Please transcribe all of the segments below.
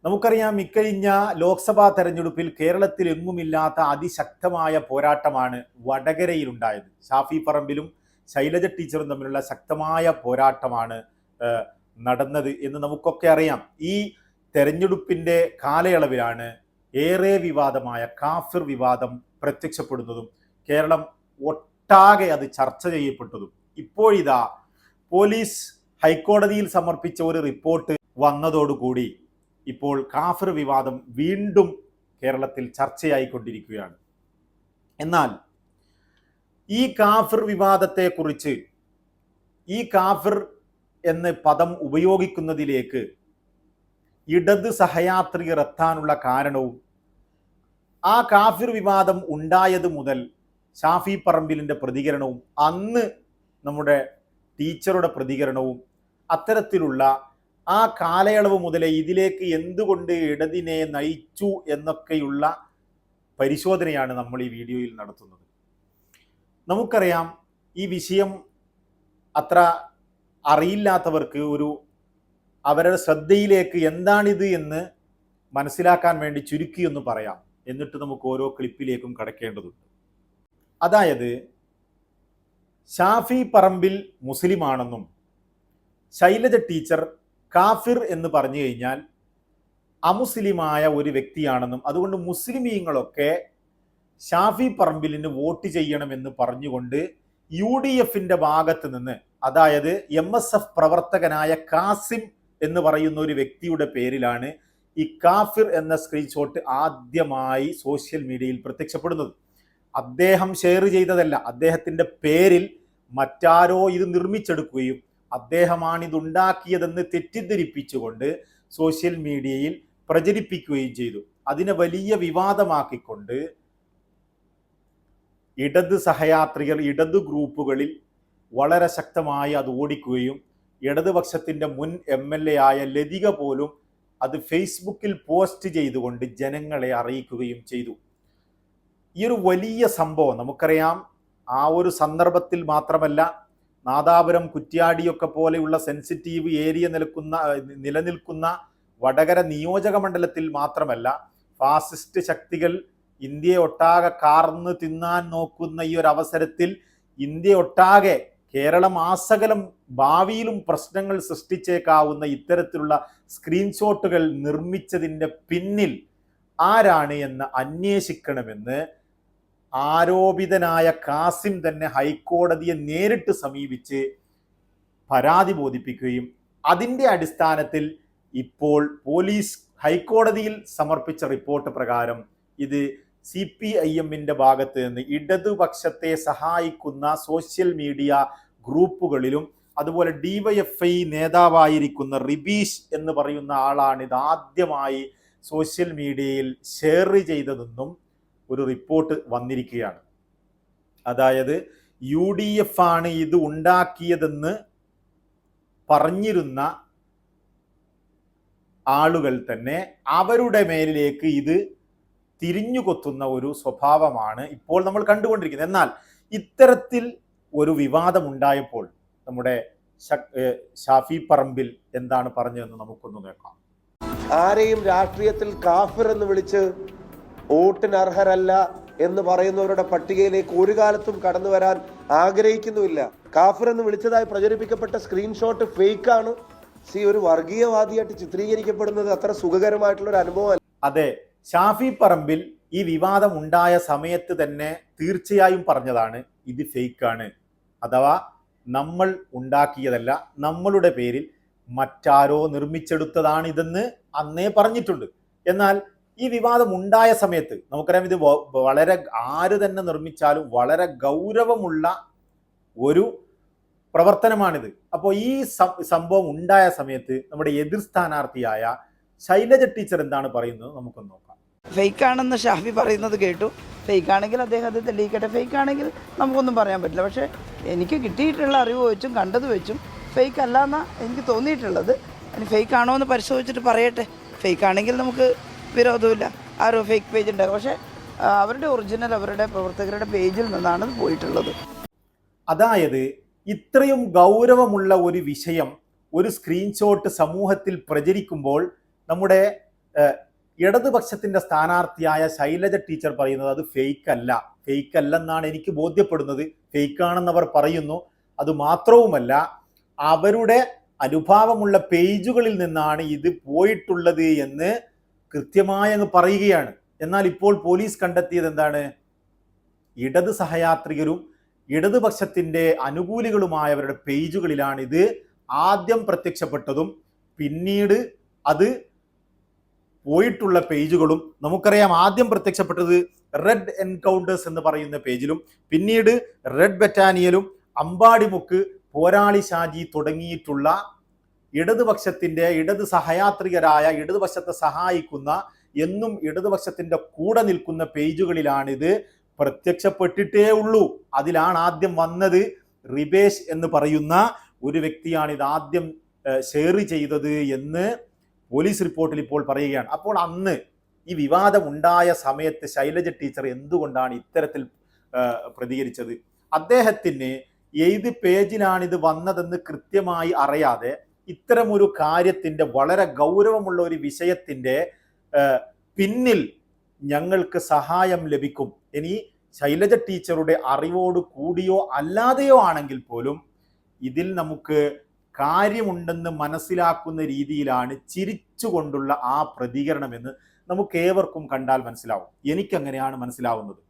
നമുക്കറിയാം, ഇക്കഴിഞ്ഞ ലോക്സഭാ തെരഞ്ഞെടുപ്പിൽ കേരളത്തിൽ എങ്ങുമില്ലാത്ത അതിശക്തമായ പോരാട്ടമാണ് വടകരയിലുണ്ടായത്. ഷാഫി പറമ്പിലും ശൈലജ ടീച്ചറും തമ്മിലുള്ള ശക്തമായ പോരാട്ടമാണ് നടന്നത് എന്ന് നമുക്കൊക്കെ അറിയാം. ഈ തെരഞ്ഞെടുപ്പിൻ്റെ കാലയളവിലാണ് ഏറെ വിവാദമായ കാഫിർ വിവാദം പ്രത്യക്ഷപ്പെടുന്നതും കേരളം ഒട്ടാകെ അത് ചർച്ച ചെയ്യപ്പെട്ടതും. ഇപ്പോഴിതാ പോലീസ് ഹൈക്കോടതിയിൽ സമർപ്പിച്ച ഒരു റിപ്പോർട്ട് വന്നതോടുകൂടി ഇപ്പോൾ കാഫിർ വിവാദം വീണ്ടും കേരളത്തിൽ ചർച്ചയായിക്കൊണ്ടിരിക്കുകയാണ്. എന്നാൽ ഈ കാഫിർ വിവാദത്തെക്കുറിച്ച്, ഈ കാഫിർ എന്ന പദം ഉപയോഗിക്കുന്നതിലേക്ക് ഇടത് സഹയാത്രികർ എത്താനുള്ള കാരണവും, ആ കാഫിർ വിവാദം ഉണ്ടായത് മുതൽ ഷാഫി പറമ്പിലിൻ്റെ പ്രതികരണവും, അന്ന് നമ്മുടെ ടീച്ചറുടെ പ്രതികരണവും, അത്തരത്തിലുള്ള ആ കാലയളവ് മുതലേ ഇതിലേക്ക് എന്തുകൊണ്ട് ഇടതിനെ നയിച്ചു എന്നൊക്കെയുള്ള പരിശോധനയാണ് നമ്മൾ ഈ വീഡിയോയിൽ നടത്തുന്നത്. നമുക്കറിയാം, ഈ വിഷയം അത്ര അറിയില്ലാത്തവർക്ക് അവരുടെ ശ്രദ്ധയിലേക്ക് എന്താണിത് എന്ന് മനസ്സിലാക്കാൻ വേണ്ടി ചുരുക്കിയൊന്ന് പറയാം. എന്നിട്ട് നമുക്ക് ഓരോ ക്ലിപ്പിലേക്കും കടക്കേണ്ടതുണ്ട്. അതായത്, ഷാഫി പറമ്പിൽ മുസ്ലിമാണെന്നും ശൈലജ ടീച്ചർ കാഫിർ എന്ന് പറഞ്ഞു കഴിഞ്ഞാൽ അമുസ്ലിമായ ഒരു വ്യക്തിയാണെന്നും അതുകൊണ്ട് മുസ്ലിമീങ്ങളൊക്കെ ഷാഫി പറമ്പിലിന് വോട്ട് ചെയ്യണമെന്ന് പറഞ്ഞുകൊണ്ട് UDFന്റെ ഭാഗത്ത് നിന്ന്, അതായത് MSF പ്രവർത്തകനായ കാസിം എന്ന് പറയുന്ന ഒരു വ്യക്തിയുടെ പേരിലാണ് ഈ കാഫിർ എന്ന സ്ക്രീൻഷോട്ട് ആദ്യമായി സോഷ്യൽ മീഡിയയിൽ പ്രത്യക്ഷപ്പെടുന്നത്. അദ്ദേഹം ഷെയർ ചെയ്തതല്ല, അദ്ദേഹത്തിൻ്റെ പേരിൽ മറ്റാരോ ഇത് നിർമ്മിച്ചെടുക്കുകയും അദ്ദേഹമാണിതുണ്ടാക്കിയതെന്ന് തെറ്റിദ്ധരിപ്പിച്ചുകൊണ്ട് സോഷ്യൽ മീഡിയയിൽ പ്രചരിപ്പിക്കുകയും ചെയ്തു. അതിനെ വലിയ വിവാദമാക്കിക്കൊണ്ട് ഇടത് സഹയാത്രികർ, ഇടത് ഗ്രൂപ്പുകളിൽ വളരെ ശക്തമായി അത് ഓടിക്കുകയും ഇടതുപക്ഷത്തിൻ്റെ മുൻ MLA ആയ ലതിക പോലും അത് ഫേസ്ബുക്കിൽ പോസ്റ്റ് ചെയ്തുകൊണ്ട് ജനങ്ങളെ അറിയിക്കുകയും ചെയ്തു. ഈ ഒരു വലിയ സംഭവം നമുക്കറിയാം, ആ ഒരു സന്ദർഭത്തിൽ മാത്രമല്ല, നാദാപുരം, കുറ്റ്യാടിയൊക്കെ പോലെയുള്ള സെൻസിറ്റീവ് ഏരിയ നിലനിൽക്കുന്ന വടകര നിയോജക മണ്ഡലത്തിൽ മാത്രമല്ല, ഫാസിസ്റ്റ് ശക്തികൾ ഇന്ത്യയെ ഒട്ടാകെ കാർന്ന് തിന്നാൻ നോക്കുന്ന ഈ ഒരു അവസരത്തിൽ ഇന്ത്യ ഒട്ടാകെ, കേരളം ആസകലം ഭാവിയിലും പ്രശ്നങ്ങൾ സൃഷ്ടിച്ചേക്കാവുന്ന ഇത്തരത്തിലുള്ള സ്ക്രീൻഷോട്ടുകൾ നിർമ്മിച്ചതിൻ്റെ പിന്നിൽ ആരാണ് എന്ന് അന്വേഷിക്കണമെന്ന് ആരോപിതനായ കാസിം തന്നെ ഹൈക്കോടതിയെ നേരിട്ട് സമീപിച്ച് പരാതി ബോധിപ്പിക്കുകയും അതിൻ്റെ അടിസ്ഥാനത്തിൽ ഇപ്പോൾ പോലീസ് ഹൈക്കോടതിയിൽ സമർപ്പിച്ച റിപ്പോർട്ട് പ്രകാരം ഇത് CPIMന്റെ ഭാഗത്ത് നിന്ന് ഇടതുപക്ഷത്തെ സഹായിക്കുന്ന സോഷ്യൽ മീഡിയ ഗ്രൂപ്പുകളിലും, അതുപോലെ DYFI നേതാവായിരിക്കുന്ന റിബീഷ് എന്ന് പറയുന്ന ആളാണ് ഇത് ആദ്യമായി സോഷ്യൽ മീഡിയയിൽ ഷെയർ ചെയ്തതെന്നും ഒരു റിപ്പോർട്ട് വന്നിരിക്കുകയാണ്. അതായത് UDF ആണ് ഇത് ഉണ്ടാക്കിയതെന്ന് പറഞ്ഞിരുന്ന ആളുകൾ തന്നെ അവരുടെ മേലിലേക്ക് ഇത് തിരിഞ്ഞുകൊത്തുന്ന ഒരു സ്വഭാവമാണ് ഇപ്പോൾ നമ്മൾ കണ്ടുകൊണ്ടിരിക്കുന്നത്. എന്നാൽ ഇത്തരത്തിൽ ഒരു വിവാദമുണ്ടായപ്പോൾ നമ്മുടെ ഷാഫി പറമ്പിൽ എന്താണ് പറഞ്ഞതെന്ന് നമുക്കൊന്ന് നോക്കാം. ആരെയും രാഷ്ട്രീയത്തിൽ കാഫിർ എന്ന് വിളിച്ച് വോട്ടിന് അർഹരല്ല എന്ന് പറയുന്നവരുടെ പട്ടികയിലേക്ക് ഒരു കാലത്തും കടന്നു വരാൻ ആഗ്രഹിക്കുന്നുമില്ല. കാഫിർ എന്ന് വിളിച്ചതായി പ്രചരിപ്പിക്കപ്പെട്ട സ്ക്രീൻഷോട്ട് ഫേക്കാണ്. ഒരു വർഗീയവാദിയായിട്ട് ചിത്രീകരിക്കപ്പെടുന്നത് അത്ര സുഖകരമായിട്ടുള്ള ഒരു അനുഭവമല്ല. അതെ, ഷാഫി പറമ്പിൽ ഈ വിവാദം ഉണ്ടായ സമയത്ത് തന്നെ തീർച്ചയായും പറഞ്ഞതാണ്, ഇത് ഫേക്കാണ്, അഥവാ നമ്മൾ ഉണ്ടാക്കിയതല്ല, നമ്മളുടെ പേരിൽ മറ്റാരോ നിർമ്മിച്ചെടുത്തതാണ് ഇതെന്ന് അന്നേ പറഞ്ഞിട്ടുണ്ട്. എന്നാൽ ഈ വിവാദം ഉണ്ടായ സമയത്ത് നമുക്കറിയാം, ഇത് വളരെ, ആര് തന്നെ നിർമ്മിച്ചാലും വളരെ ഗൗരവമുള്ള ഒരു പ്രവർത്തനമാണിത്. അപ്പോൾ ഈ സംഭവം ഉണ്ടായ സമയത്ത് നമ്മുടെ എതിർ സ്ഥാനാർത്ഥിയായ ശൈലജ ടീച്ചർ എന്താണ് പറയുന്നത് നമുക്കൊന്ന് നോക്കാം. ഫേക്കാണെന്ന് ഷാഫി പറയുന്നത് കേട്ടു. ഫേക്കാണെങ്കിൽ അദ്ദേഹം അത് തെളിയിക്കട്ടെ. ഫേക്കാണെങ്കിൽ നമുക്കൊന്നും പറയാൻ പറ്റില്ല. പക്ഷേ എനിക്ക് കിട്ടിയിട്ടുള്ള അറിവ് വെച്ചും കണ്ടത് വെച്ചും ഫേക്ക് അല്ല എന്നാണ് എനിക്ക് തോന്നിയിട്ടുള്ളത്. ഇനി ഫേക്ക് ആണോ എന്ന് പരിശോധിച്ചിട്ട് പറയട്ടെ. ഫേക്ക് ആണെങ്കിൽ നമുക്ക് വിരോധമില്ല, ആരോ ഫേക്ക് പേജ് ഉണ്ടാകും. പക്ഷേ അവരുടെ ഒറിജിനൽ, അവരുടെ പ്രവർത്തകരുടെ പേജിൽ നിന്നാണ് പോയിട്ടുള്ളത്. അതായത് ഇത്രയും ഗൗരവമുള്ള ഒരു വിഷയം, ഒരു സ്ക്രീൻഷോട്ട് സമൂഹത്തിൽ പ്രചരിക്കുമ്പോൾ നമ്മുടെ ഇടതുപക്ഷത്തിന്റെ സ്ഥാനാർത്ഥിയായ ശൈലജ ടീച്ചർ പറയുന്നത് അത് ഫേക്ക് അല്ലെന്നാണ് എനിക്ക് ബോധ്യപ്പെടുന്നത്. ഫേക്കാണെന്ന് അവർ പറയുന്നു. അത് മാത്രവുമല്ല, അവരുടെ അനുഭാവമുള്ള പേജുകളിൽ നിന്നാണ് ഇത് പോയിട്ടുള്ളത് എന്ന് കൃത്യമായി അങ്ങ് പറയുകയാണ്. എന്നാൽ ഇപ്പോൾ പോലീസ് കണ്ടെത്തിയത് എന്താണ്? ഇടത് സഹയാത്രികരും ഇടതുപക്ഷത്തിന്റെ അനുകൂലികളുമായവരുടെ പേജുകളിലാണ് ഇത് ആദ്യം പ്രത്യക്ഷപ്പെട്ടതും പിന്നീട് അത് പോയിട്ടുള്ള പേജുകളും. നമുക്കറിയാം, ആദ്യം പ്രത്യക്ഷപ്പെട്ടത് റെഡ് എൻകൗണ്ടേഴ്സ് എന്ന് പറയുന്ന പേജിലും പിന്നീട് റെഡ് ബറ്റാനിയലും അമ്പാടിമുക്ക്, പോരാളി ഷാജി തുടങ്ങിയിട്ടുള്ള ഇടതുപക്ഷത്തിന്റെ ഇടത് സഹയാത്രികരായ, ഇടതുപക്ഷത്തെ സഹായിക്കുന്ന, എന്നും ഇടതുപക്ഷത്തിന്റെ കൂടെ നിൽക്കുന്ന പേജുകളിലാണിത് പ്രത്യക്ഷപ്പെട്ടിട്ടേ ഉള്ളൂ. അതിലാണ് ആദ്യം വന്നത്. റിബേഷ് എന്ന് പറയുന്ന ഒരു വ്യക്തിയാണ് ഇത് ആദ്യം ഷെയർ ചെയ്തത് എന്ന് പോലീസ് റിപ്പോർട്ടിൽ ഇപ്പോൾ പറയുകയാണ്. അപ്പോൾ അന്ന് ഈ വിവാദം ഉണ്ടായ സമയത്ത് ശൈലജ ടീച്ചർ എന്തുകൊണ്ടാണ് ഇത്തരത്തിൽ പ്രതികരിച്ചത്? അദ്ദേഹത്തിന് ഏത് പേജിലാണിത് വന്നതെന്ന് കൃത്യമായി അറിയാതെ ഇത്തരമൊരു കാര്യത്തിൻ്റെ, വളരെ ഗൗരവമുള്ള ഒരു വിഷയത്തിൻ്റെ പിന്നിൽ ഞങ്ങൾക്ക് സഹായം ലഭിക്കും, ഇനി ശൈലജ ടീച്ചറുടെ അറിവോട് കൂടിയോ അല്ലാതെയോ ആണെങ്കിൽ പോലും ഇതിൽ നമുക്ക് കാര്യമുണ്ടെന്ന് മനസ്സിലാക്കുന്ന രീതിയിലാണ് ചിരിച്ചുകൊണ്ടുള്ള ആ പ്രതികരണമെന്ന് നമുക്ക് ഏവർക്കും കണ്ടാൽ മനസ്സിലാവും. എനിക്കങ്ങനെയാണ് മനസ്സിലാവുന്നത്.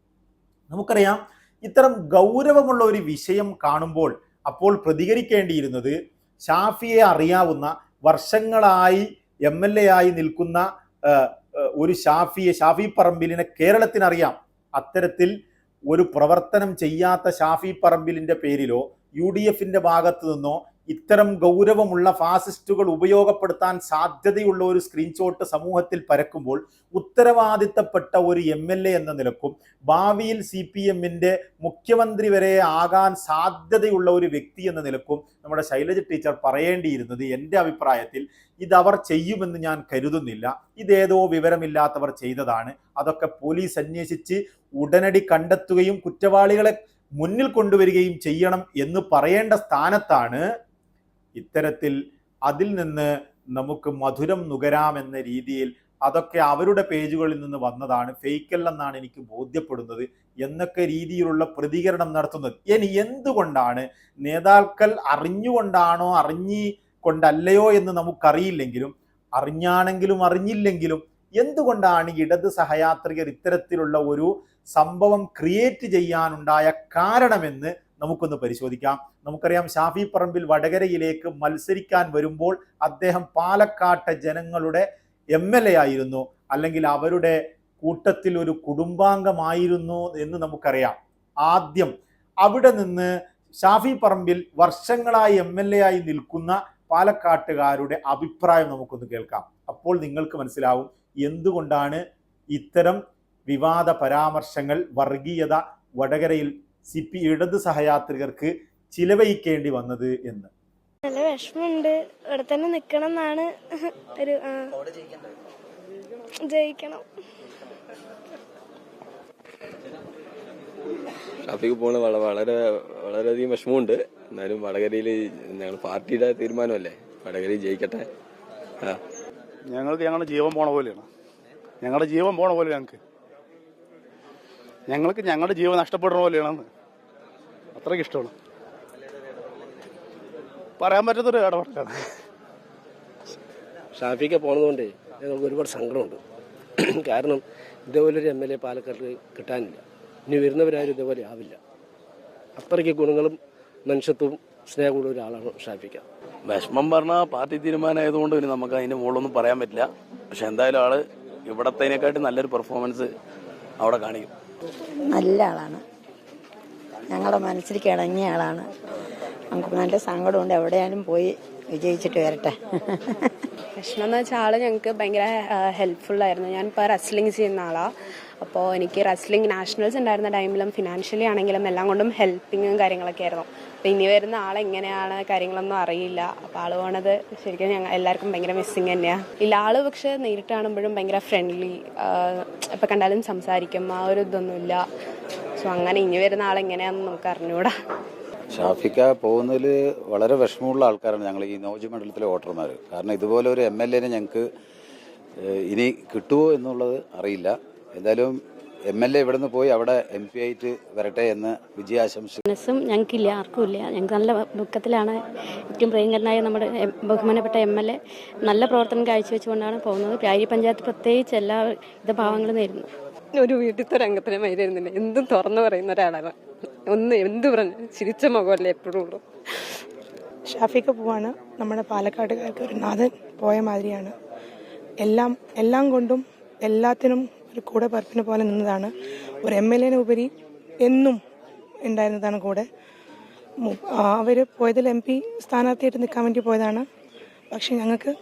നമുക്കറിയാം, ഇത്തരം ഗൗരവമുള്ള ഒരു വിഷയം കാണുമ്പോൾ അപ്പോൾ പ്രതികരിക്കേണ്ടിയിരുന്നത് ഷാഫിയെ അറിയാവുന്ന, വർഷങ്ങളായി MLA ആയി നിൽക്കുന്ന ഒരു ഷാഫി പറമ്പിലിനെ കേരളത്തിനറിയാം. അത്തരത്തിൽ ഒരു പ്രവർത്തനം ചെയ്യാത്ത ഷാഫി പറമ്പിലിന്റെ പേരിലോ UDFന്റെ ഭാഗത്തു നിന്നോ ഇത്തരം ഗൗരവമുള്ള ഫാസിസ്റ്റുകൾ ഉപയോഗപ്പെടുത്താൻ സാധ്യതയുള്ള ഒരു സ്ക്രീൻഷോട്ട് സമൂഹത്തിൽ പരക്കുമ്പോൾ ഉത്തരവാദിത്തപ്പെട്ട ഒരു MLA എന്ന നിലക്കും ഭാവിയിൽ CPMന്റെ മുഖ്യമന്ത്രി വരെ ആകാൻ സാധ്യതയുള്ള ഒരു വ്യക്തി എന്ന നിലക്കും നമ്മുടെ ശൈലജ ടീച്ചർ പറയേണ്ടിയിരുന്നത്, എൻ്റെ അഭിപ്രായത്തിൽ ഇതവർ ചെയ്യുമെന്ന് ഞാൻ കരുതുന്നില്ല. ഇതേതോ വിവരമില്ലാത്തവർ ചെയ്തതാണ്. അതൊക്കെ പോലീസ് അന്വേഷിച്ച് ഉടനടി കണ്ടെത്തുകയും കുറ്റവാളികളെ മുന്നിൽ കൊണ്ടുവരികയും ചെയ്യണം എന്ന് പറയേണ്ട സ്ഥാനത്താണ് ഇത്തരത്തിൽ അതിൽ നിന്ന് നമുക്ക് മധുരം നുകരാമെന്ന രീതിയിൽ അതൊക്കെ അവരുടെ പേജുകളിൽ നിന്ന് വന്നതാണ്, ഫേക്കല്ലെന്നാണ് എനിക്ക് ബോധ്യപ്പെടുന്നത് എന്നൊക്കെ രീതിയിലുള്ള പ്രതികരണം നടത്തുന്നത്. ഇനി എന്തുകൊണ്ടാണ് നേതാക്കൾ അറിഞ്ഞുകൊണ്ടാണോ അറിഞ്ഞുകൊണ്ടല്ലയോ എന്ന് നമുക്കറിയില്ലെങ്കിലും, അറിഞ്ഞാണെങ്കിലും അറിഞ്ഞില്ലെങ്കിലും എന്തുകൊണ്ടാണ് ഇടത് സഹയാത്രികർ ഇത്തരത്തിലുള്ള ഒരു സംഭവം ക്രിയേറ്റ് ചെയ്യാനുണ്ടായ കാരണമെന്ന് നമുക്കൊന്ന് പരിശോധിക്കാം. നമുക്കറിയാം, ഷാഫി പറമ്പിൽ വടകരയിലേക്ക് മത്സരിക്കാൻ വരുമ്പോൾ അദ്ദേഹം പാലക്കാട്ടെ ജനങ്ങളുടെ MLA ആയിരുന്നു, അല്ലെങ്കിൽ അവരുടെ കൂട്ടത്തിൽ ഒരു കുടുംബാംഗമായിരുന്നു എന്ന് നമുക്കറിയാം. ആദ്യം അവിടെ നിന്ന് ഷാഫി പറമ്പിൽ വർഷങ്ങളായി MLA ആയി നിൽക്കുന്ന പാലക്കാട്ടുകാരുടെ അഭിപ്രായം നമുക്കൊന്ന് കേൾക്കാം. അപ്പോൾ നിങ്ങൾക്ക് മനസ്സിലാവും എന്തുകൊണ്ടാണ് ഇത്തരം വിവാദ പരാമർശങ്ങൾ, വർഗീയത വടകരയിൽ ഇടത് സഹയാത്രികർക്ക് ചിലവഴിക്കേണ്ടി വന്നത് എന്ന്. നല്ല വിഷമമുണ്ട്. ഇവിടെ തന്നെ നിക്കണം എന്നാണ് ഒരു ജയിക്കണം. ഷാഫിക്ക് പോണ വളരെയധികം വിഷമമുണ്ട്. എന്നാലും വടകരയിൽ ഞങ്ങൾ പാർട്ടിയുടെ തീരുമാനമല്ലേ, വടകരയിൽ ജയിക്കട്ടെ. ഞങ്ങൾക്ക് ഞങ്ങളുടെ ജീവൻ പോണ പോലെയാണ്. ഞങ്ങളുടെ ജീവൻ പോണ പോലെ ഞങ്ങൾക്ക് ഞങ്ങളുടെ ജീവൻ നഷ്ടപ്പെടുന്ന പോലെയാണെന്ന് അത്രയ്ക്ക് ഇഷ്ടമാണ്. പറയാൻ പറ്റാത്തൊരു ഇടപെടലാണ്. ഷാഫിക്ക് പോണതുകൊണ്ട് ഞങ്ങൾക്ക് ഒരുപാട് സങ്കടമുണ്ട്. കാരണം ഇതേപോലൊരു MLA പാലക്കാട്ട് കിട്ടാനില്ല. ഇനി വരുന്നവരാരും ഇതേപോലെ ആവില്ല. അത്രയ്ക്ക് ഗുണങ്ങളും മനുഷ്യത്വവും സ്നേഹമുള്ള ഒരാളാണ് ഷാഫിക്ക. വിഷമം പറഞ്ഞാൽ പാർട്ടി തീരുമാനമായതുകൊണ്ട് പിന്നെ നമുക്ക് അതിൻ്റെ മുകളിലൊന്നും പറയാൻ പറ്റില്ല. പക്ഷെ എന്തായാലും ആള് ഇവിടത്തേനെക്കാട്ടി നല്ലൊരു പെർഫോമൻസ് അവിടെ കാണിക്കും. നല്ല ആളാണ്, ഞങ്ങളുടെ മനസ്സിലേക്ക് ഇണങ്ങിയ ആളാണ്. നമുക്ക് നല്ല സങ്കടമുണ്ട്. എവിടെയാലും പോയി വിജയിച്ചിട്ട് വരട്ടെ. വിഷമം എന്ന് വെച്ചാൽ ആള് ഞങ്ങൾക്ക് ഭയങ്കര ഹെൽപ്ഫുള്ളായിരുന്നു. ഞാനിപ്പോൾ റെസ്ലിംഗ് ചെയ്യുന്ന ആളാണ്. അപ്പോൾ എനിക്ക് റെസ്ലിംഗ് നാഷണൽസ് ഉണ്ടായിരുന്ന ടൈമിലും ഫിനാൻഷ്യലി ആണെങ്കിലും എല്ലാം കൊണ്ടും ഹെൽപ്പിങ്ങും കാര്യങ്ങളൊക്കെ ആയിരുന്നു. അപ്പോൾ ഇനി വരുന്ന ആളെങ്ങനെയാണ് കാര്യങ്ങളൊന്നും അറിയില്ല. അപ്പോൾ ആള് പോണത് ശരിക്കും ഞങ്ങൾ എല്ലാവർക്കും ഭയങ്കര മിസ്സിങ് തന്നെയാണ്. ഇല്ല, ആള് പക്ഷെ നേരിട്ട് കാണുമ്പോഴും ഭയങ്കര ഫ്രണ്ട്ലി, എപ്പോൾ കണ്ടാലും സംസാരിക്കും, ആ ഒരു ഇതൊന്നുമില്ല. സോ അങ്ങനെ ഇനി വരുന്ന ആളെങ്ങനെയാണെന്ന് നമുക്ക് അറിഞ്ഞുകൂടാ. ഷാഫിക്ക പോകുന്നതിൽ വളരെ വിഷമമുള്ള ആൾക്കാരാണ് ഞങ്ങൾ ഈ നിയോജക മണ്ഡലത്തിലെ വോട്ടർമാർ. കാരണം ഇതുപോലെ ഒരു MLA ഞങ്ങൾക്ക് ഇനി കിട്ടുമോ എന്നുള്ളത് അറിയില്ല. എന്തായാലും MLA ഇവിടെ നിന്ന് പോയി അവിടെ MP ആയിട്ട് വരട്ടെ എന്ന് വിജയാശംസിക്കും. ഞങ്ങൾക്കില്ല, ആർക്കുമില്ല. ഞങ്ങൾക്ക് നല്ല ദുഃഖത്തിലാണ്. ഏറ്റവും പ്രിയങ്കരനായ നമ്മുടെ ബഹുമാനപ്പെട്ട MLA നല്ല പ്രവർത്തനം കാഴ്ചവെച്ചുകൊണ്ടാണ് പോകുന്നത്. പ്യാരി പഞ്ചായത്ത് പ്രത്യേകിച്ച് എല്ലാ ഭാവങ്ങളും നേരുന്നു. ഒരു വീട്ടിലത്തെ രംഗത്തിനെ മൈരുന്നില്ല, എന്തും തുറന്നു പറയുന്ന ഒരാളാണ്. എന്ത് പറഞ്ഞു ചിരിച്ച മുഖമല്ലേ എപ്പോഴും ഉള്ളൂ. ഷാഫിക്ക് പോവാണ് നമ്മുടെ പാലക്കാട്ടുകാർക്ക് ഒരു നാഥൻ പോയ മാതിരിയാണ്. എല്ലാം കൊണ്ടും എല്ലാത്തിനും ഒരു കൂടെ പറപ്പിനെ പോലെ നിന്നതാണ്. ഒരു MLA ഉപരി എന്നും ഉണ്ടായിരുന്നതാണ് കൂടെ. അവർ പോയതിൽ MP സ്ഥാനാർത്ഥിയായിട്ട് നിൽക്കാൻ വേണ്ടി പോയതാണ്. പക്ഷെ ഞങ്ങൾക്ക്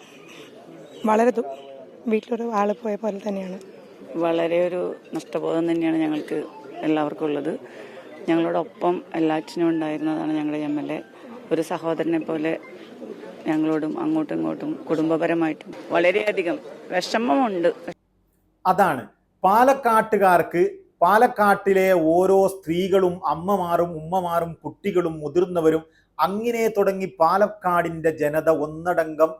വളരെ വീട്ടിലൊരു ആൾ പോയ പോലെ തന്നെയാണ്. വളരെ ഒരു നഷ്ടബോധം തന്നെയാണ് ഞങ്ങൾക്ക് എല്ലാവർക്കും ഉള്ളത്. ഞങ്ങളോടൊപ്പം എല്ലാറ്റിനും ഉണ്ടായിരുന്നതാണ് ഞങ്ങളുടെ MLA. ഒരു സഹോദരനെ പോലെ ഞങ്ങളോടും അങ്ങോട്ടും ഇങ്ങോട്ടും കുടുംബപരമായിട്ടും വളരെയധികം വിഷമമുണ്ട്. അതാണ് പാലക്കാട്ടുകാർക്ക്, പാലക്കാട്ടിലെ ഓരോ സ്ത്രീകളും അമ്മമാരും ഉമ്മമാരും കുട്ടികളും മുതിർന്നവരും അങ്ങനെ തുടങ്ങി പാലക്കാടിൻ്റെ ജനത ഒന്നടങ്കം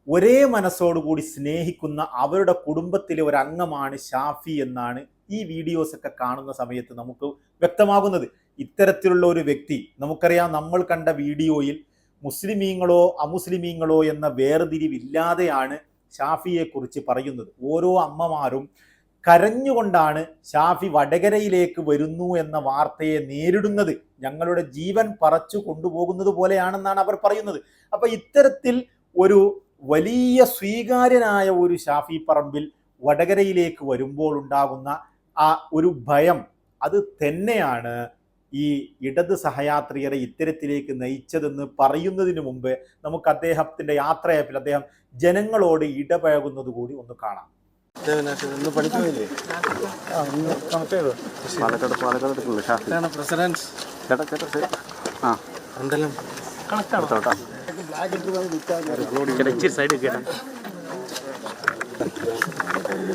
ഒരേ മനസ്സോടുകൂടി സ്നേഹിക്കുന്ന അവരുടെ കുടുംബത്തിലെ ഒരു അംഗമാണ് ഷാഫി എന്നാണ് ഈ വീഡിയോസൊക്കെ കാണുന്ന സമയത്ത് നമുക്ക് വ്യക്തമാകുന്നത്. ഇത്തരത്തിലുള്ള ഒരു വ്യക്തി, നമുക്കറിയാം, നമ്മൾ കണ്ട വീഡിയോയിൽ മുസ്ലിമീങ്ങളോ അമുസ്ലിമീങ്ങളോ എന്ന വേർതിരിവില്ലാതെയാണ് ഷാഫിയെക്കുറിച്ച് പറയുന്നത്. ഓരോ അമ്മമാരും കരഞ്ഞുകൊണ്ടാണ് ഷാഫി വടകരയിലേക്ക് വരുന്നു എന്ന വാർത്തയെ നേരിടുന്നത്. ഞങ്ങളുടെ ജീവൻ പറിച്ചു കൊണ്ടുപോകുന്നത് പോലെയാണെന്നാണ് അവർ പറയുന്നത്. അപ്പം ഇത്തരത്തിൽ ഒരു വലിയ സ്വീകാര്യനായ ഒരു ഷാഫി പറമ്പിൽ വടകരയിലേക്ക് വരുമ്പോൾ ഉണ്ടാകുന്ന ആ ഒരു ഭയം, അത് തന്നെയാണ് ഈ ഇടത് സഹയാത്രികരെ ഇത്തരത്തിലേക്ക് നയിച്ചതെന്ന് പറയുന്നതിന് മുമ്പ് നമുക്ക് അദ്ദേഹത്തിൻ്റെ യാത്രയപ്പിൽ അദ്ദേഹം ജനങ്ങളോട് ഇടപഴകുന്നത് കൂടി ഒന്ന് കാണാം.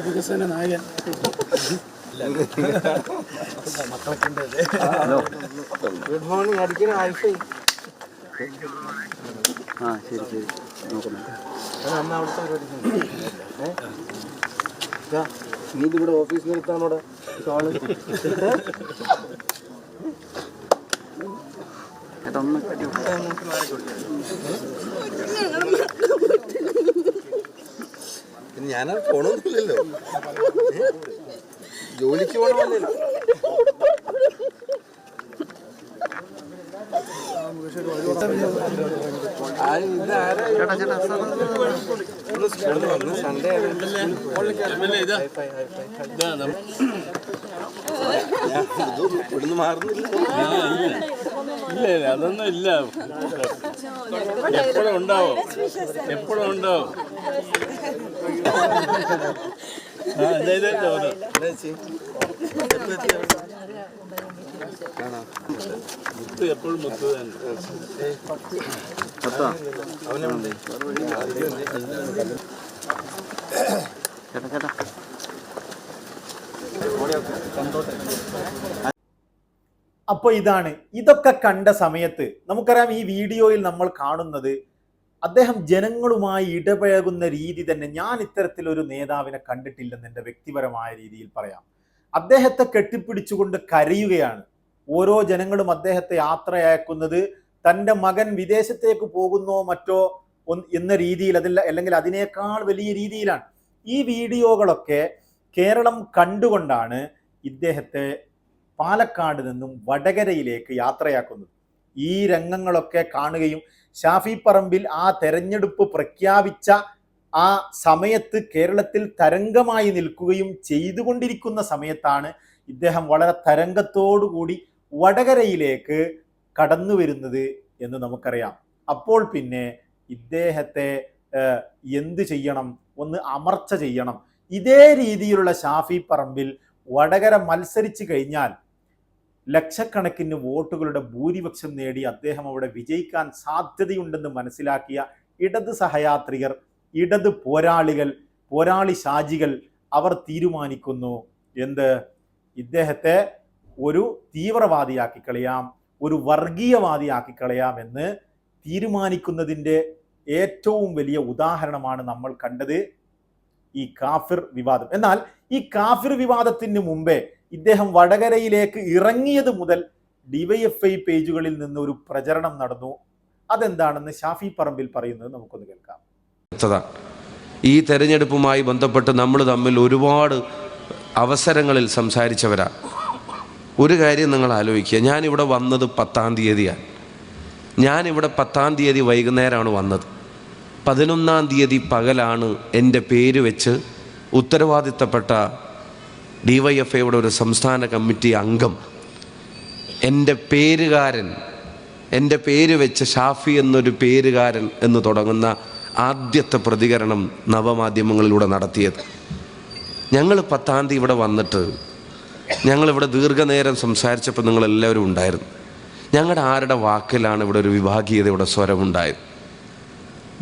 വികസന നായകൻ ഗുഡ് മോർണിംഗ്. അടിക്കുന്ന വൈഫൈ ശരി ശരി നോക്കുന്നുണ്ട്. അന്ന് അവിടുത്തെ നീ ഇവിടെ ഓഫീസിൽ നിർത്താനോടെ ഞാനത് പോണൊന്നുമില്ലല്ലോ, ജോലിക്ക് പോകണമല്ലോ. സൺഡേ ഇവിടുന്ന് മാറുന്നില്ല. ഇല്ല അതൊന്നും ഇല്ല, എപ്പോഴും ഉണ്ടാവും, എപ്പോഴും ഉണ്ടാവും. മുത്ത് എപ്പോഴും മുത്ത് തന്നെ. അപ്പോൾ ഇതൊക്കെ കണ്ട സമയത്ത് നമുക്കറിയാം, ഈ വീഡിയോയിൽ നമ്മൾ കാണുന്നത് അദ്ദേഹം ജനങ്ങളുമായി ഇടപഴകുന്ന രീതി തന്നെ ഞാൻ ഇത്തരത്തിലൊരു നേതാവിനെ കണ്ടിട്ടില്ലെന്ന് എൻ്റെ വ്യക്തിപരമായ രീതിയിൽ പറയാം. അദ്ദേഹത്തെ കെട്ടിപ്പിടിച്ചുകൊണ്ട് കരയുകയാണ്. ഓരോ ജനങ്ങളും അദ്ദേഹത്തെ യാത്രയാക്കുന്നത് തൻ്റെ മകൻ വിദേശത്തേക്ക് പോകുന്നോ മറ്റോ എന്ന രീതിയിൽ, അല്ലെങ്കിൽ അതിനേക്കാൾ വലിയ രീതിയിലാണ്. ഈ വീഡിയോകളൊക്കെ കേരളം കണ്ടുകൊണ്ടാണ് ഇദ്ദേഹത്തെ പാലക്കാട് നിന്നും വടകരയിലേക്ക് യാത്രയാക്കുന്നത്. ഈ രംഗങ്ങളൊക്കെ കാണുകയും ഷാഫി പറമ്പിൽ ആ തെരഞ്ഞെടുപ്പ് പ്രഖ്യാപിച്ച ആ സമയത്ത് കേരളത്തിൽ തരംഗമായി നിൽക്കുകയും ചെയ്തുകൊണ്ടിരിക്കുന്ന സമയത്താണ് ഇദ്ദേഹം വളരെ തരംഗത്തോടുകൂടി വടകരയിലേക്ക് കടന്നു വരുന്നത് എന്ന് നമുക്കറിയാം. അപ്പോൾ പിന്നെ ഇദ്ദേഹത്തെ എന്ത് ചെയ്യണം? ഒന്ന് അമർച്ച ചെയ്യണം. ഇതേ രീതിയിലുള്ള ഷാഫി പറമ്പിൽ വടകര മത്സരിച്ചു കഴിഞ്ഞാൽ ലക്ഷക്കണക്കിന് വോട്ടുകളുടെ ഭൂരിപക്ഷം നേടി അദ്ദേഹം അവിടെ വിജയിക്കാൻ സാധ്യതയുണ്ടെന്ന് മനസ്സിലാക്കിയ ഇടത് സഹയാത്രികർ, ഇടത് പോരാളികൾ, പോരാളി ഷാജികൾ അവർ തീരുമാനിക്കുന്നു എന്ത്? ഇദ്ദേഹത്തെ ഒരു തീവ്രവാദിയാക്കി കളയാം, ഒരു വർഗീയവാദിയാക്കി കളയാമെന്ന് തീരുമാനിക്കുന്നതിൻ്റെ ഏറ്റവും വലിയ ഉദാഹരണമാണ് നമ്മൾ കണ്ടത് ഈ കാഫിർ വിവാദം. എന്നാൽ ഈ കാഫിർ വിവാദത്തിന് മുമ്പേ ഇദ്ദേഹം വടകരയിലേക്ക് ഇറങ്ങിയത് മുതൽ ഡിവൈഎഫ്ഐ പേജുകളിൽ നിന്ന് ഒരു പ്രചരണം നടന്നു. അതെന്താണെന്ന് ഷാഫി പറമ്പിൽ പറയുന്നത് നമുക്കൊന്ന് കേൾക്കാം. ഈ തെരഞ്ഞെടുപ്പുമായി ബന്ധപ്പെട്ട് നമ്മൾ തമ്മിൽ ഒരുപാട് അവസരങ്ങളിൽ സംസാരിച്ചവരാ. ഒരു കാര്യം നിങ്ങൾ ആലോചിക്കുക, ഞാനിവിടെ വന്നത് 10-ാം തീയതിയാണ്. ഞാനിവിടെ 10-ാം തീയതി വൈകുന്നേരമാണ് വന്നത്. 11-ാം തീയതി പകലാണ് എൻ്റെ പേര് വെച്ച് ഉത്തരവാദിത്തപ്പെട്ട ഡിവൈഎഫ്ഐയുടെ ഒരു സംസ്ഥാന കമ്മിറ്റി അംഗം എൻ്റെ പേര് വെച്ച് ഷാഫി എന്നൊരു പേരുകാരൻ എന്ന് തുടങ്ങുന്ന ആദ്യത്തെ പ്രതികരണം നവമാധ്യമങ്ങളിലൂടെ നടത്തിയത്. ഞങ്ങൾ 10-ാം തീയതി ഇവിടെ വന്നിട്ട് ഞങ്ങളിവിടെ ദീർഘനേരം സംസാരിച്ചപ്പോൾ നിങ്ങളെല്ലാവരും ഉണ്ടായിരുന്നു. ഞങ്ങളുടെ ആരുടെ വാക്കിലാണ് ഇവിടെ ഒരു വിഭാഗീയതയുടെ സ്വരമുണ്ടായത്?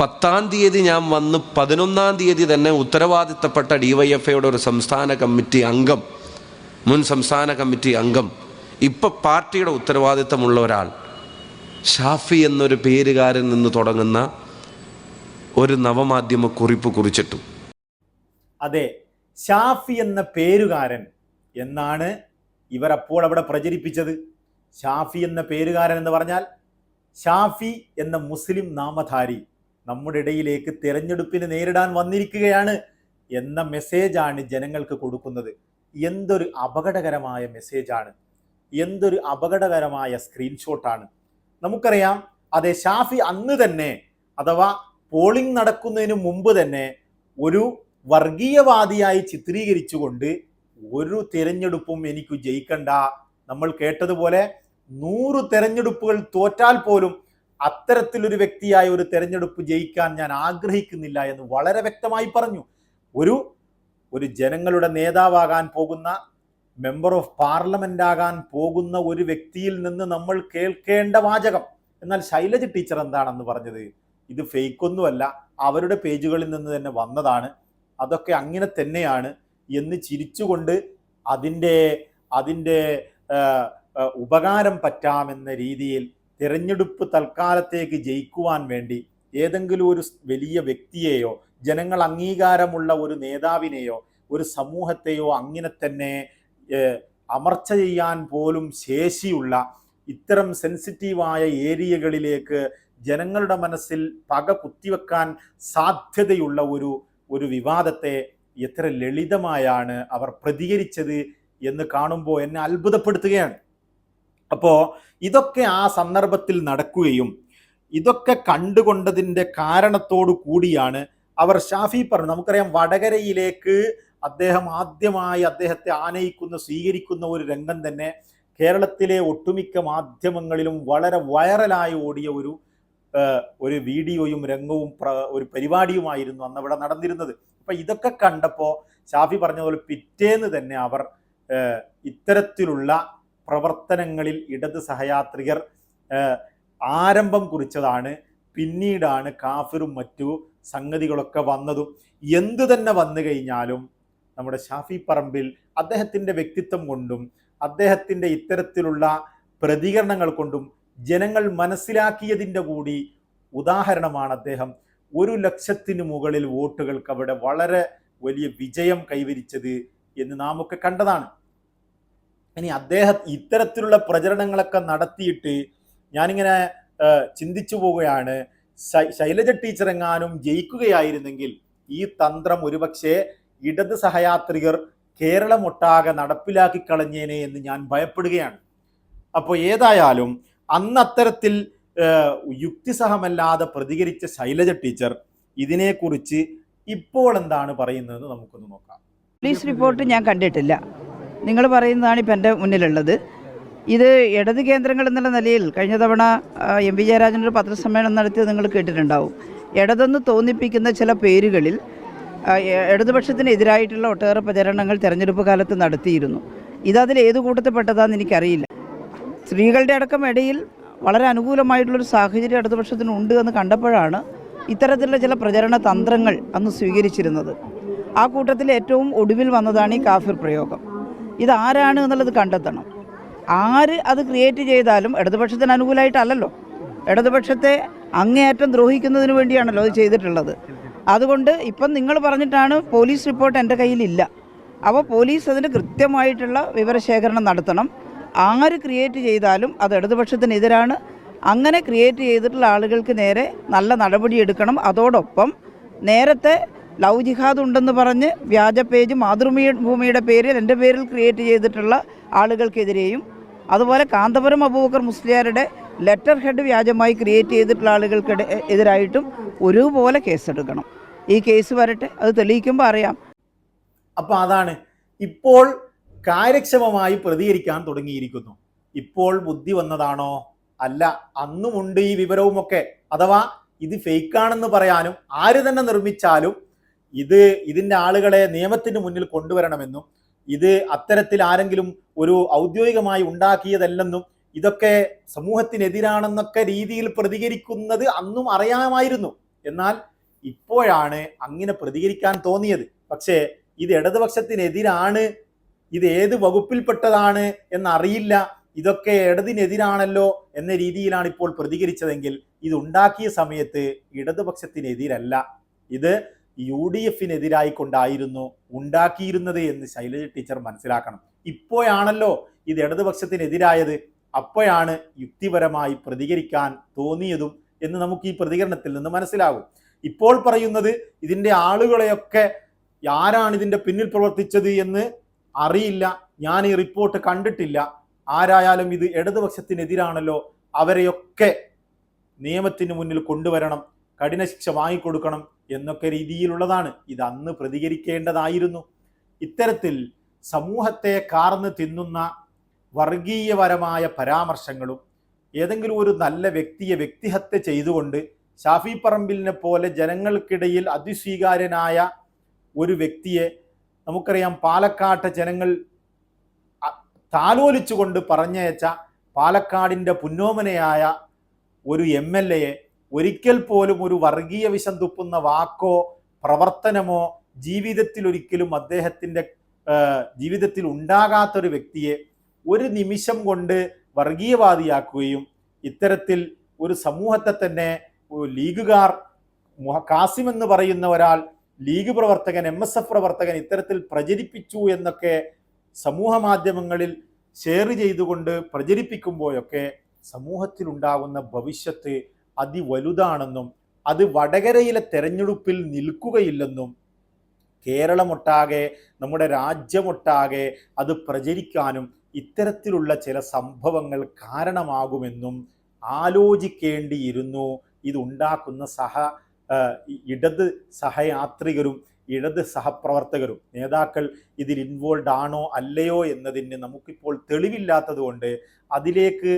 10-ാം തീയതി ഞാൻ വന്ന് 11-ാം തീയതി തന്നെ ഉത്തരവാദിത്തപ്പെട്ട ഡിവൈഎഫ്ഐയുടെ ഒരു സംസ്ഥാന കമ്മിറ്റി അംഗം, മുൻ സംസ്ഥാന കമ്മിറ്റി അംഗം, ഇപ്പം പാർട്ടിയുടെ ഉത്തരവാദിത്തമുള്ള ഒരാൾ ഷാഫി എന്നൊരു പേരുകാരൻ നിന്ന് തുടങ്ങുന്ന ഒരു നവമാധ്യമ കുറിപ്പ് കുറിച്ചിട്ടു. അതെ, ഷാഫി എന്ന പേരുകാരൻ എന്നാണ് ഇവർ അപ്പോൾ അവിടെ പ്രചരിപ്പിച്ചത്. ഷാഫി എന്ന പേരുകാരൻ എന്ന് പറഞ്ഞാൽ ഷാഫി എന്ന മുസ്ലിം നാമധാരി നമ്മുടെ ഇടയിലേക്ക് തെരഞ്ഞെടുപ്പിന് നേരിടാൻ വന്നിരിക്കുകയാണ് എന്ന മെസ്സേജാണ് ജനങ്ങൾക്ക് കൊടുക്കുന്നത്. എന്തൊരു അപകടകരമായ മെസ്സേജാണ്, എന്തൊരു അപകടകരമായ സ്ക്രീൻഷോട്ടാണ്. നമുക്കറിയാം, അതെ, ഷാഫി അന്ന് തന്നെ, അഥവാ പോളിംഗ് നടക്കുന്നതിന് മുമ്പ് തന്നെ ഒരു വർഗീയവാദിയായി ചിത്രീകരിച്ചുകൊണ്ട് ഒരു തിരഞ്ഞെടുപ്പും എനിക്ക് ജയിക്കണ്ട, നമ്മൾ കേട്ടതുപോലെ 100 തെരഞ്ഞെടുപ്പുകൾ തോറ്റാൽ പോലും അത്തരത്തിലൊരു വ്യക്തിയായ ഒരു തെരഞ്ഞെടുപ്പ് ജയിക്കാൻ ഞാൻ ആഗ്രഹിക്കുന്നില്ല എന്ന് വളരെ വ്യക്തമായി പറഞ്ഞു. ഒരു ജനങ്ങളുടെ നേതാവാകാൻ പോകുന്ന, മെമ്പർ ഓഫ് പാർലമെന്റ് ആകാൻ പോകുന്ന ഒരു വ്യക്തിയിൽ നിന്ന് നമ്മൾ കേൾക്കേണ്ട വാചകം. എന്നാൽ ശൈലജ ടീച്ചർ എന്താണെന്ന് പറഞ്ഞത്? ഇത് ഫേക്കൊന്നുമല്ല, അവരുടെ പേജുകളിൽ നിന്ന് തന്നെ വന്നതാണ്, അതൊക്കെ അങ്ങനെ തന്നെയാണ് എന്ന് ചിരിച്ചുകൊണ്ട് അതിൻ്റെ ഉപകാരം പറ്റാമെന്ന രീതിയിൽ തിരഞ്ഞെടുപ്പ് തൽക്കാലത്തേക്ക് ജയിക്കുവാൻ വേണ്ടി ഏതെങ്കിലും ഒരു വലിയ വ്യക്തിയെയോ ജനങ്ങൾ അംഗീകാരമുള്ള ഒരു നേതാവിനെയോ ഒരു സമൂഹത്തെയോ അങ്ങനെ തന്നെ അമർച്ച ചെയ്യാൻ പോലും ശേഷിയുള്ള ഇത്തരം സെൻസിറ്റീവായ ഏരിയകളിലേക്ക് ജനങ്ങളുടെ മനസ്സിൽ പക കുത്തിവെക്കാൻ സാധ്യതയുള്ള ഒരു വിവാദത്തെ എത്ര ലളിതമായാണ് അവർ പ്രതികരിച്ചത് എന്ന് കാണുമ്പോൾ എന്നെ അത്ഭുതപ്പെടുത്തുകയാണ്. അപ്പോൾ ഇതൊക്കെ ആ സന്ദർഭത്തിൽ നടക്കുകയും ഇതൊക്കെ കണ്ടുകൊണ്ടതിൻ്റെ കാരണത്തോടു കൂടിയാണ് അവർ ഷാഫി പറഞ്ഞു. നമുക്കറിയാം, വടകരയിലേക്ക് അദ്ദേഹത്തെ സ്വീകരിക്കുന്ന ഒരു രംഗം തന്നെ കേരളത്തിലെ ഒട്ടുമിക്ക മാധ്യമങ്ങളിലും വളരെ വൈറലായി ഓടിയ ഒരു വീഡിയോയും രംഗവും ഒരു പരിപാടിയുമായിരുന്നു അന്ന് അവിടെ നടന്നിരുന്നത്. അപ്പൊ ഇതൊക്കെ കണ്ടപ്പോൾ ഷാഫി പറഞ്ഞതുപോലെ പിറ്റേന്ന് തന്നെ അവർ ഇത്തരത്തിലുള്ള പ്രവർത്തനങ്ങളിൽ ഇടത് സഹയാത്രികർ ആരംഭം കുറിച്ചതാണ്. പിന്നീടാണ് കാഫിറും മറ്റു സംഗതികളൊക്കെ വന്നതും. എന്തു തന്നെ വന്നു കഴിഞ്ഞാലും നമ്മുടെ ഷാഫി പറമ്പിൽ അദ്ദേഹത്തിൻ്റെ വ്യക്തിത്വം കൊണ്ടും അദ്ദേഹത്തിൻ്റെ ഇത്തരത്തിലുള്ള പ്രതികരണങ്ങൾ കൊണ്ടും ജനങ്ങൾ മനസ്സിലാക്കിയതിൻ്റെ കൂടി ഉദാഹരണമാണ് അദ്ദേഹം 100,000-ന് മുകളിൽ വോട്ടുകൾക്ക് അവിടെ വളരെ വലിയ വിജയം കൈവരിച്ചത് എന്ന് നാം ഒക്കെ കണ്ടതാണ്. ഇനി അദ്ദേഹം ഇത്തരത്തിലുള്ള പ്രചരണങ്ങളൊക്കെ നടത്തിയിട്ട് ഞാനിങ്ങനെ ചിന്തിച്ചു പോവുകയാണ്, ശൈലജ ടീച്ചർ എങ്ങാനും ജയിക്കുകയായിരുന്നെങ്കിൽ ഈ തന്ത്രം ഒരുപക്ഷെ ഇടത് സഹയാത്രികർ കേരളമൊട്ടാകെ നടപ്പിലാക്കി കളഞ്ഞേനെ എന്ന് ഞാൻ ഭയപ്പെടുകയാണ്. അപ്പോൾ ഏതായാലും അന്ന് അത്തരത്തിൽ യുക്തിസഹമല്ലാതെ പ്രതികരിച്ച ശൈലജ ടീച്ചർ ഇതിനെക്കുറിച്ച് ഇപ്പോൾ എന്താണ് പറയുന്നത് നമുക്കൊന്ന് നോക്കാം. പോലീസ് റിപ്പോർട്ട് ഞാൻ കണ്ടിട്ടില്ല, നിങ്ങൾ പറയുന്നതാണ് ഇപ്പം എൻ്റെ മുന്നിലുള്ളത്. ഇത് ഇടത് കേന്ദ്രങ്ങൾ എന്നുള്ള നിലയിൽ കഴിഞ്ഞ തവണ എം വി ജയരാജനൊരു പത്രസമ്മേളനം നടത്തിയത് നിങ്ങൾ കേട്ടിട്ടുണ്ടാവും. ഇടതെന്ന് തോന്നിപ്പിക്കുന്ന ചില പേരുകളിൽ ഇടതുപക്ഷത്തിനെതിരായിട്ടുള്ള ഒട്ടേറെ പ്രചരണങ്ങൾ തെരഞ്ഞെടുപ്പ് കാലത്ത് നടത്തിയിരുന്നു. ഇതതിൽ ഏത് കൂട്ടത്തിൽപ്പെട്ടതാണെന്ന് എനിക്കറിയില്ല. സ്ത്രീകളുടെ അടക്കം ഇടയിൽ വളരെ അനുകൂലമായിട്ടുള്ളൊരു സാഹചര്യം ഇടതുപക്ഷത്തിനുണ്ട് എന്ന് കണ്ടപ്പോഴാണ് ഇത്തരത്തിലുള്ള ചില പ്രചരണ തന്ത്രങ്ങൾ അന്ന് സ്വീകരിച്ചിരുന്നത്. ആ കൂട്ടത്തിൽ ഏറ്റവും ഒടുവിൽ വന്നതാണ് ഈ കാഫിർ പ്രയോഗം. ഇതാരാണ് എന്നുള്ളത് കണ്ടെത്തണം. ആര് അത് ക്രിയേറ്റ് ചെയ്താലും ഇടതുപക്ഷത്തിന് അനുകൂലമായിട്ടല്ലല്ലോ, ഇടതുപക്ഷത്തെ അങ്ങേയറ്റം ദ്രോഹിക്കുന്നതിന് വേണ്ടിയാണല്ലോ അത് ചെയ്തിട്ടുള്ളത്. അതുകൊണ്ട് ഇപ്പം നിങ്ങൾ പറഞ്ഞിട്ടാണ് പോലീസ് റിപ്പോർട്ട് എൻ്റെ കയ്യിലില്ല. അപ്പോൾ പോലീസ് അതിന് കൃത്യമായിട്ടുള്ള വിവരശേഖരണം നടത്തണം. ആര് ക്രിയേറ്റ് ചെയ്താലും അത് ഇടതുപക്ഷത്തിനെതിരാണ്. അങ്ങനെ ക്രിയേറ്റ് ചെയ്തിട്ടുള്ള ആളുകൾക്ക് നേരെ നല്ല നടപടിയെടുക്കണം. അതോടൊപ്പം നേരത്തെ ലവ് ജിഹാദ് ഉണ്ടെന്ന് പറഞ്ഞ് വ്യാജ പേജ് മാതൃഭൂമിയുടെ പേരിൽ എൻ്റെ പേരിൽ ക്രിയേറ്റ് ചെയ്തിട്ടുള്ള ആളുകൾക്കെതിരെയും, അതുപോലെ കാന്തപുരം അബൂബക്കർ മുസ്ലിയാരുടെ ലെറ്റർ ഹെഡ് വ്യാജമായി ക്രിയേറ്റ് ചെയ്തിട്ടുള്ള ആളുകൾക്ക് എതിരായിട്ടും ഒരുപോലെ കേസെടുക്കണം. ഈ കേസ് വരട്ടെ, അത് തെളിയിക്കുമ്പോൾ അറിയാം. അപ്പോൾ അതാണ് ഇപ്പോൾ കാര്യക്ഷമമായി പ്രതികരിക്കാൻ തുടങ്ങിയിരിക്കുന്നു. ഇപ്പോൾ ബുദ്ധി വന്നതാണോ? അല്ല, അന്നുമുണ്ട് ഈ വിവരവുമൊക്കെ. അഥവാ ഇത് ഫേക്കാണെന്ന് പറയാനും ആര് തന്നെ നിർമ്മിച്ചാലും ഇതിൻ്റെ ആളുകളെ നിയമത്തിന് മുന്നിൽ കൊണ്ടുവരണമെന്നും ഇത് അത്തരത്തിൽ ആരെങ്കിലും ഒരു ഔദ്യോഗികമായി ഉണ്ടാക്കിയതല്ലെന്നും ഇതൊക്കെ സമൂഹത്തിനെതിരാണെന്നൊക്കെ രീതിയിൽ പ്രതികരിക്കുന്നത് അന്നും അറിയാമായിരുന്നു. എന്നാൽ ഇപ്പോഴാണ് അങ്ങനെ പ്രതികരിക്കാൻ തോന്നിയത്. പക്ഷേ ഇത് ഇടതുപക്ഷത്തിനെതിരാണ്, ഇത് ഏത് വകുപ്പിൽപ്പെട്ടതാണ് എന്നറിയില്ല, ഇതൊക്കെ ഇടതിനെതിരാണല്ലോ എന്ന രീതിയിലാണ് ഇപ്പോൾ പ്രതികരിച്ചതെങ്കിൽ ഇത് ഉണ്ടാക്കിയ സമയത്ത് ഇടതുപക്ഷത്തിനെതിരല്ല, ഇത് UDF-നെതിരായിക്കൊണ്ടായിരുന്നു ഉണ്ടാക്കിയിരുന്നത് എന്ന് ശൈലജ ടീച്ചർ മനസ്സിലാക്കണം. ഇപ്പോഴാണല്ലോ ഇത് ഇടതുപക്ഷത്തിനെതിരായത്, അപ്പോഴാണ് യുക്തിപരമായി പ്രതികരിക്കാൻ തോന്നിയതും എന്ന് നമുക്ക് ഈ പ്രതികരണത്തിൽ നിന്ന് മനസ്സിലാകും. ഇപ്പോൾ പറയുന്നത് ഇതിൻ്റെ ആളുകളെയൊക്കെ ആരാണ് ഇതിൻ്റെ പിന്നിൽ പ്രവർത്തിച്ചത് എന്ന് അറിയില്ല, ഞാൻ ഈ റിപ്പോർട്ട് കണ്ടിട്ടില്ല, ആരായാലും ഇത് ഇടതുപക്ഷത്തിനെതിരാണല്ലോ, അവരെയൊക്കെ നിയമത്തിന് മുന്നിൽ കൊണ്ടുവരണം, കഠിന ശിക്ഷ വാങ്ങിക്കൊടുക്കണം എന്നൊക്കെ രീതിയിലുള്ളതാണ്. ഇത് അന്ന് പ്രതികരിക്കേണ്ടതായിരുന്നു. ഇത്തരത്തിൽ സമൂഹത്തെ കാർന്ന് തിന്നുന്ന വർഗീയപരമായ പരാമർശങ്ങളും ഏതെങ്കിലും ഒരു നല്ല വ്യക്തിയെ വ്യക്തിഹത്യ ചെയ്തുകൊണ്ട് ഷാഫി പറമ്പിലിനെ പോലെ ജനങ്ങൾക്കിടയിൽ അതിസ്വീകാര്യനായ ഒരു വ്യക്തിയെ, നമുക്കറിയാം പാലക്കാട്ടെ ജനങ്ങൾ താലോലിച്ചുകൊണ്ട് പറഞ്ഞയച്ച പാലക്കാടിൻ്റെ പുന്നോമനയായ ഒരു MLA ഒരിക്കൽ പോലും ഒരു വർഗീയ വിഷം തുപ്പുന്ന വാക്കോ പ്രവർത്തനമോ ജീവിതത്തിൽ ഒരിക്കലും അദ്ദേഹത്തിൻ്റെ ജീവിതത്തിൽ ഉണ്ടാകാത്തൊരു വ്യക്തിയെ ഒരു നിമിഷം കൊണ്ട് വർഗീയവാദിയാക്കുകയും ഇത്തരത്തിൽ ഒരു സമൂഹത്തെ തന്നെ ലീഗുകാർ, കാസിം എന്ന് പറയുന്ന ഒരാൾ ലീഗ് പ്രവർത്തകൻ, MSF പ്രവർത്തകൻ ഇത്തരത്തിൽ പ്രചരിപ്പിച്ചു എന്നൊക്കെ സമൂഹ മാധ്യമങ്ങളിൽ ഷെയർ ചെയ്തുകൊണ്ട് പ്രചരിപ്പിക്കുമ്പോഴൊക്കെ സമൂഹത്തിലുണ്ടാകുന്ന ഭവിഷ്യത്ത് അതിവലുതാണെന്നും അത് വടകരയിലെ തെരഞ്ഞെടുപ്പിൽ നിൽക്കുകയില്ലെന്നും കേരളമൊട്ടാകെ, നമ്മുടെ രാജ്യമൊട്ടാകെ അത് പ്രചരിക്കാനും ഇത്തരത്തിലുള്ള ചില സംഭവങ്ങൾ കാരണമാകുമെന്നും ആലോചിക്കേണ്ടിയിരുന്നു ഇതുണ്ടാക്കുന്ന ഇടത് സഹയാത്രികരും ഇടത് സഹപ്രവർത്തകരും. നേതാക്കൾ ഇതിൽ ഇൻവോൾവ് ആണോ അല്ലയോ എന്നതിന് നമുക്കിപ്പോൾ തെളിവില്ലാത്തത് കൊണ്ട് അതിലേക്ക്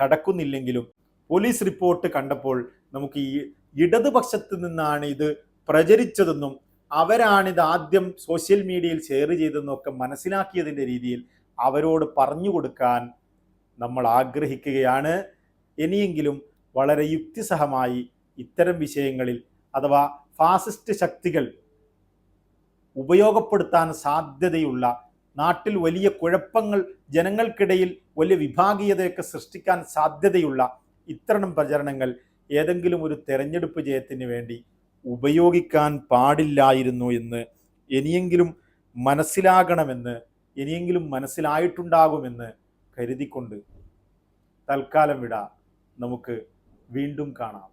കടക്കുന്നില്ലെങ്കിലും പോലീസ് റിപ്പോർട്ട് കണ്ടപ്പോൾ നമുക്ക് ഈ ഇടതുപക്ഷത്ത് നിന്നാണ് ഇത് പ്രചരിച്ചതെന്നും അവരാണിത് ആദ്യം സോഷ്യൽ മീഡിയയിൽ ഷെയർ ചെയ്തെന്നൊക്കെ മനസ്സിലാക്കിയതിൻ്റെ രീതിയിൽ അവരോട് പറഞ്ഞു കൊടുക്കാൻ നമ്മൾ ആഗ്രഹിക്കുകയാണ്. ഇനിയെങ്കിലും വളരെ യുക്തിസഹമായി ഇത്തരം വിഷയങ്ങളിൽ അഥവാ ഫാസിസ്റ്റ് ശക്തികൾ ഉപയോഗപ്പെടുത്താൻ സാധ്യതയുള്ള, നാട്ടിൽ വലിയ കുഴപ്പങ്ങൾ ജനങ്ങൾക്കിടയിൽ വലിയ വിഭാഗീയതയൊക്കെ സൃഷ്ടിക്കാൻ സാധ്യതയുള്ള ഇത്തരം പ്രചരണങ്ങൾ ഏതെങ്കിലും ഒരു തെരഞ്ഞെടുപ്പ് ജയത്തിന് വേണ്ടി ഉപയോഗിക്കാൻ പാടില്ലായിരുന്നു എന്ന് ഇനിയെങ്കിലും മനസ്സിലാകണമെന്ന്, ഇനിയെങ്കിലും മനസ്സിലായിട്ടുണ്ടാകുമെന്ന് കരുതിക്കൊണ്ട് തൽക്കാലം വിടാം. നമുക്ക് വീണ്ടും കാണാം.